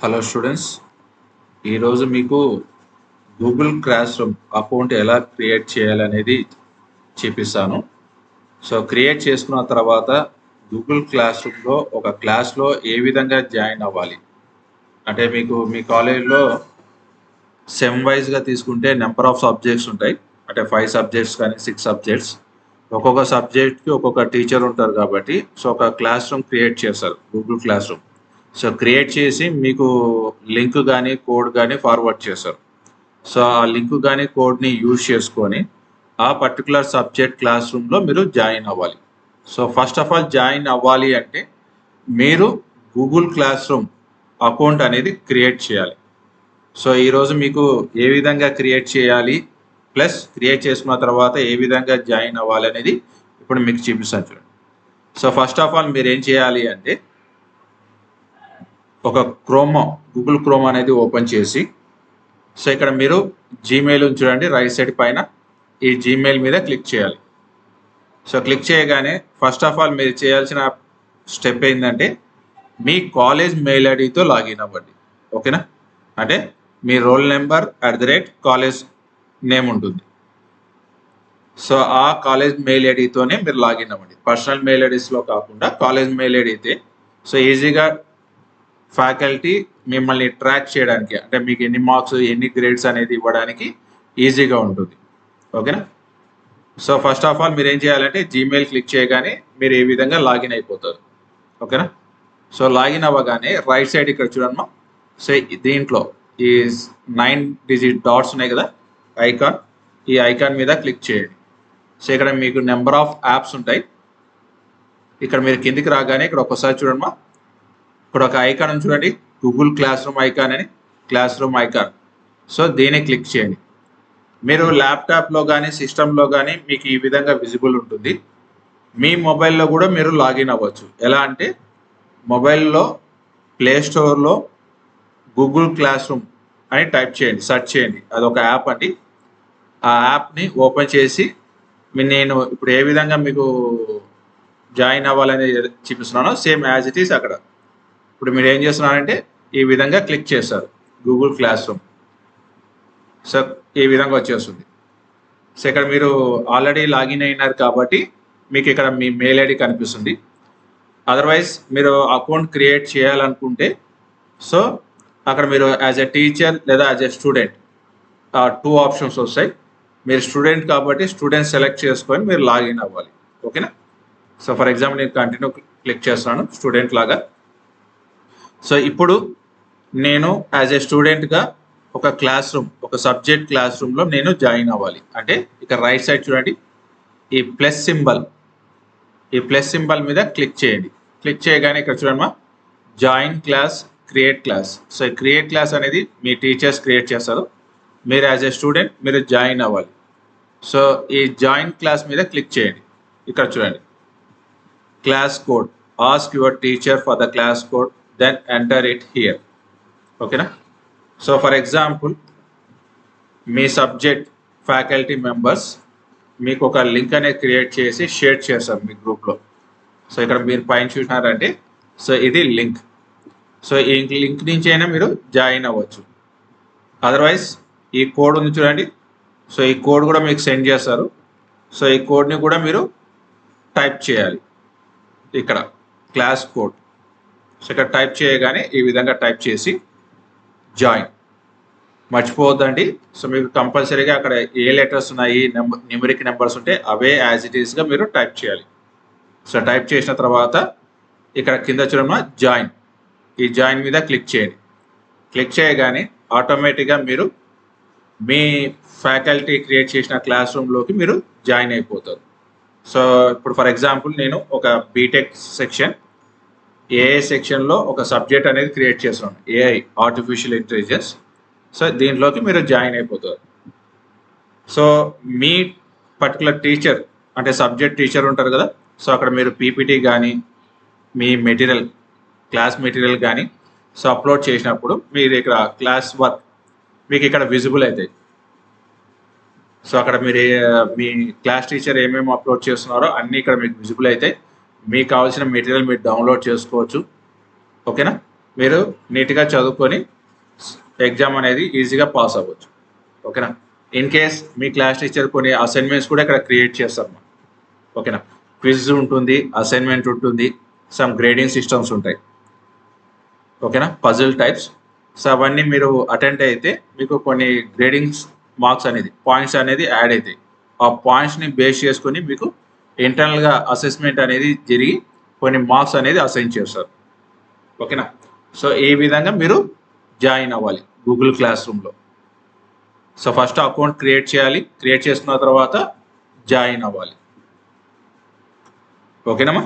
Hello students, ఈరోజు మీకు Google class room account ఎలా క్రియేట్ చేయాలనేది చూపిస్తాను. సో క్రియేట్ చేసుకున్న తర్వాత గూగుల్ క్లాస్ రూమ్లో ఒక క్లాస్లో ఏ విధంగా జాయిన్ అవ్వాలి అంటే మీ కాలేజ్లో సెమ్ వైజ్గా తీసుకుంటే నెంబర్ ఆఫ్ సబ్జెక్ట్స్ ఉంటాయి. అంటే 5 సబ్జెక్ట్స్ కానీ 6 సబ్జెక్ట్స్, ఒక్కొక్క సబ్జెక్ట్కి ఒక్కొక్క టీచర్ ఉంటారు కాబట్టి సో ఒక క్లాస్ రూమ్ క్రియేట్ చేస్తారు Google class room. So create చేసి మీకు లింక్ కానీ కోడ్ కానీ ఫార్వర్డ్ చేస్తారు. సో ఆ లింక్ కానీ కోడ్ని యూజ్ చేసుకొని ఆ పర్టికులర్ సబ్జెక్ట్ క్లాస్ రూమ్లో మీరు జాయిన్ అవ్వాలి. So first of all join అవ్వాలి అంటే మీరు గూగుల్ క్లాస్ రూమ్ అకౌంట్ అనేది క్రియేట్ చేయాలి. సో ఈరోజు మీకు ఏ విధంగా క్రియేట్ చేయాలి ప్లస్ క్రియేట్ చేసుకున్న తర్వాత ఏ విధంగా జాయిన్ అవ్వాలి అనేది ఇప్పుడు మీకు చూపిస్తాను చూడండి. సో ఫస్ట్ ఆఫ్ ఆల్ మీరు ఏం చేయాలి అంటే ఒక గూగుల్ క్రోమ్ అనేది ఓపెన్ చేసి సో ఇక్కడ మీరు జీమెయిల్ చూడండి, రైట్ సైడ్ పైన ఈ జీమెయిల్ మీద క్లిక్ చేయాలి. సో క్లిక్ చేయగానే ఫస్ట్ ఆఫ్ ఆల్ మీరు చేయాల్సిన స్టెప్ ఏంటంటే మీ కాలేజ్ మెయిల్ ఐడితో లాగిన్ అవ్వండి. ఓకేనా? అంటే మీ రోల్ నెంబర్ @కాలేజ్ నేమ్ ఉంటుంది. సో ఆ కాలేజ్ మెయిల్ ఐడితోనే మీరు లాగిన్ అవ్వండి. పర్సనల్ మెయిల్ ఐడీస్లో కాకుండా కాలేజ్ మెయిల్ ఐడి అయితే సో ఈజీగా ఫ్యాకల్టీ మిమ్మల్ని ట్రాక్ చేయడానికి, అంటే మీకు ఎన్ని మార్క్స్ ఎన్ని గ్రేడ్స్ అనేది ఇవ్వడానికి ఈజీగా ఉంటుంది. ఓకేనా? సో ఫస్ట్ ఆఫ్ ఆల్ మీరు ఏం చేయాలంటే జీమెయిల్ క్లిక్ చేయగానే మీరు ఈ విధంగా లాగిన్ అయిపోతారు. ఓకేనా? సో లాగిన్ అవ్వగానే రైట్ సైడ్ ఇక్కడ చూడమ్మా, సో దీంట్లో ఈ 9 డిజిట్ డాట్స్ ఉన్నాయి కదా ఐకాన్, ఈ ఐకాన్ మీద క్లిక్ చేయండి. సో ఇక్కడ మీకు నెంబర్ ఆఫ్ యాప్స్ ఉంటాయి. ఇక్కడ మీరు కిందికి రాగానే ఇక్కడ ఒకసారి చూడమ్మా, ఇక్కడ ఒక ఐకాన్ ఉంది చూడండి, గూగుల్ క్లాస్ రూమ్ ఐకాన్ అని, క్లాస్ రూమ్ ఐకాన్. సో దీన్ని క్లిక్ చేయండి. మీరు ల్యాప్టాప్లో కానీ సిస్టంలో కానీ మీకు ఈ విధంగా విజిబుల్ ఉంటుంది. మీ మొబైల్లో కూడా మీరు లాగిన్ అవ్వచ్చు. ఎలా అంటే మొబైల్లో ప్లే స్టోర్లో గూగుల్ క్లాస్ రూమ్ అని టైప్ చేయండి, సెర్చ్ చేయండి, అదొక యాప్ అండి. ఆ యాప్ని ఓపెన్ చేసి నేను ఇప్పుడు ఏ విధంగా మీకు జాయిన్ అవ్వాలని చూపిస్తున్నానో సేమ్ యాజ్ ఇట్ ఈస్ అక్కడ ఇప్పుడు మీరు ఏం చేస్తున్నారంటే ఈ విధంగా క్లిక్ చేస్తారు గూగుల్ క్లాస్ రూమ్. సో ఈ విధంగా వచ్చేస్తుంది. సో ఇక్కడ మీరు ఆల్రెడీ లాగిన్ అయినారు కాబట్టి మీకు ఇక్కడ మీ మెయిల్ ఐడి కనిపిస్తుంది. అదర్వైజ్ మీరు అకౌంట్ క్రియేట్ చేయాలనుకుంటే సో అక్కడ మీరు యాజ్ ఎ టీచర్ లేదా యాజ్ ఎ స్టూడెంట్ 2 ఆప్షన్స్ వస్తాయి. మీరు స్టూడెంట్ కాబట్టి స్టూడెంట్ సెలెక్ట్ చేసుకొని మీరు లాగిన్ అవ్వాలి. ఓకేనా? సో ఫర్ ఎగ్జాంపుల్ నేను కంటిన్యూ క్లిక్ చేస్తాను స్టూడెంట్ లాగా. సో ఇప్పుడు నేను యాజ్ ఏ స్టూడెంట్గా ఒక క్లాస్ రూమ్, ఒక సబ్జెక్ట్ క్లాస్ రూమ్లో నేను జాయిన్ అవ్వాలి అంటే ఇక్కడ రైట్ సైడ్ చూడండి, ఈ ప్లస్ సింబల్ మీద క్లిక్ చేయండి. క్లిక్ చేయగానే ఇక్కడ చూడమ్మా, join class, create class. So ఈ క్రియేట్ క్లాస్ అనేది మీ టీచర్స్ క్రియేట్ చేస్తారు. మీరు యాజ్ ఏ స్టూడెంట్ మీరు జాయిన్ అవ్వాలి. సో ఈ జాయిన్ క్లాస్ మీద క్లిక్ చేయండి. ఇక్కడ చూడండి, class code, ask your teacher for the class code then enter it here. ఓకేనా? సో ఫర్ ఎగ్జాంపుల్ మీ సబ్జెక్ట్ ఫ్యాకల్టీ మెంబర్స్ మీకు ఒక లింక్ అనేది క్రియేట్ చేసి షేర్ చేస్తారు మీ గ్రూప్లో. సో ఇక్కడ మీరు పైన చూసినారంటే సో ఇది లింక్. సో ఈ లింక్ నుంచి అయినా మీరు జాయిన్ అవ్వచ్చు. అదర్వైజ్ ఈ కోడ్ ఉంది చూడండి, సో ఈ కోడ్ కూడా మీకు సెండ్ చేస్తారు. సో ఈ కోడ్ని కూడా మీరు టైప్ చేయాలి ఇక్కడ, క్లాస్ కోడ్. సో ఇక్కడ టైప్ చేయగానే ఈ విధంగా టైప్ చేసి జాయిన్. మర్చిపోవద్దండి. సో మీకు కంపల్సరీగా అక్కడ ఏ లెటర్స్ ఉన్నాయి, న్యూమరిక్ నెంబర్స్ ఉంటే అవే యాజ్ ఇట్ ఈస్గా మీరు టైప్ చేయాలి. సో టైప్ చేసిన తర్వాత ఇక్కడ కింద చూడమ్మా జాయిన్, ఈ జాయిన్ మీద క్లిక్ చేయండి. క్లిక్ చేయగానే ఆటోమేటిక్గా మీరు మీ ఫ్యాకల్టీ క్రియేట్ చేసిన క్లాస్ రూమ్లోకి మీరు జాయిన్ అయిపోతారు. సో ఇప్పుడు ఫర్ ఎగ్జాంపుల్ నేను ఒక బీటెక్ సెక్షన్, ఏఐ సెక్షన్లో ఒక సబ్జెక్ట్ అనేది క్రియేట్ చేస్తున్నాను, ఏఐ ఆర్టిఫిషియల్ ఇంటెలిజెన్స్. సో దీంట్లోకి మీరు జాయిన్ అయిపోతారు. సో మీ పర్టికులర్ టీచర్ అంటే సబ్జెక్ట్ టీచర్ ఉంటారు కదా, సో అక్కడ మీరు పీపీటీ కానీ మీ మెటీరియల్, క్లాస్ మెటీరియల్ కానీ సో అప్లోడ్ చేసినప్పుడు మీరు ఇక్కడ క్లాస్ వర్క్ మీకు ఇక్కడ విజిబుల్ అవుతాయి. సో అక్కడ మీరు మీ క్లాస్ టీచర్ ఏమేమి అప్లోడ్ చేస్తున్నారో అన్నీ ఇక్కడ మీకు విజిబుల్ అవుతాయి. మీకు కావాల్సిన మెటీరియల్ మీరు డౌన్లోడ్ చేసుకోవచ్చు. ఓకేనా? మీరు నీట్గా చదువుకొని ఎగ్జామ్ అనేది ఈజీగా పాస్ అవ్వచ్చు. ఓకేనా? In case me class teacher కొన్ని అసైన్మెంట్స్ కూడా ఇక్కడ క్రియేట్ చేస్తారు. ఓకేనా? క్విజ్ ఉంటుంది, అసైన్మెంట్ ఉంటుంది, సమ్ గ్రేడింగ్ సిస్టమ్స్ ఉంటాయి. ఓకేనా? Puzzle types. సో అవన్నీ మీరు అటెండ్ అయితే మీకు కొన్ని గ్రేడింగ్స్ మార్క్స్ అనేది పాయింట్స్ అనేది యాడ్ అవుతాయి. ఆ పాయింట్స్ని బేస్ చేసుకొని మీకు ఇంటర్నల్గా అసెస్మెంట్ అనేది జరిగి కొన్ని మార్క్స్ అనేది అసైన్ చేస్తారు. ఓకేనా? సో ఈ విధంగా మీరు జాయిన్ అవ్వాలి గూగుల్ క్లాస్ రూమ్లో. సో ఫస్ట్ అకౌంట్ క్రియేట్ చేయాలి. క్రియేట్ చేసుకున్న తర్వాత జాయిన్ అవ్వాలి. ఓకేనమ్మా?